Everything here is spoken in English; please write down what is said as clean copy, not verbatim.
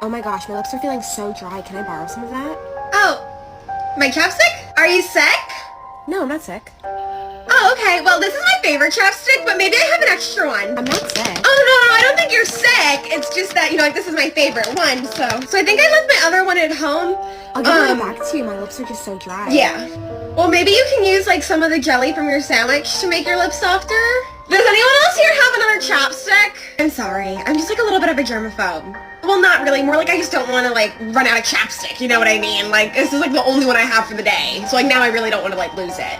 Oh my gosh, my lips are feeling so dry. Can I borrow some of that? Oh, my chapstick? Are you sick? No, I'm not sick. Oh, okay. Well, this is my favorite chapstick, but maybe I have an extra one. I'm not sick. Oh, no, I don't think you're sick. It's just that, like, this is my favorite one, so I think I left my other one at home. I'll give it back to you. My lips are just so dry. Yeah. Well, maybe you can use, like, some of the jelly from your sandwich to make your lips softer. Does anyone else here have another chapstick? I'm sorry. I'm just, like, a little bit of a germaphobe. Well, not really. More like I just don't want to, like, run out of chapstick. You know what I mean? Like, this is, like, the only one I have for the day. So, like, now I really don't want to, like, lose it.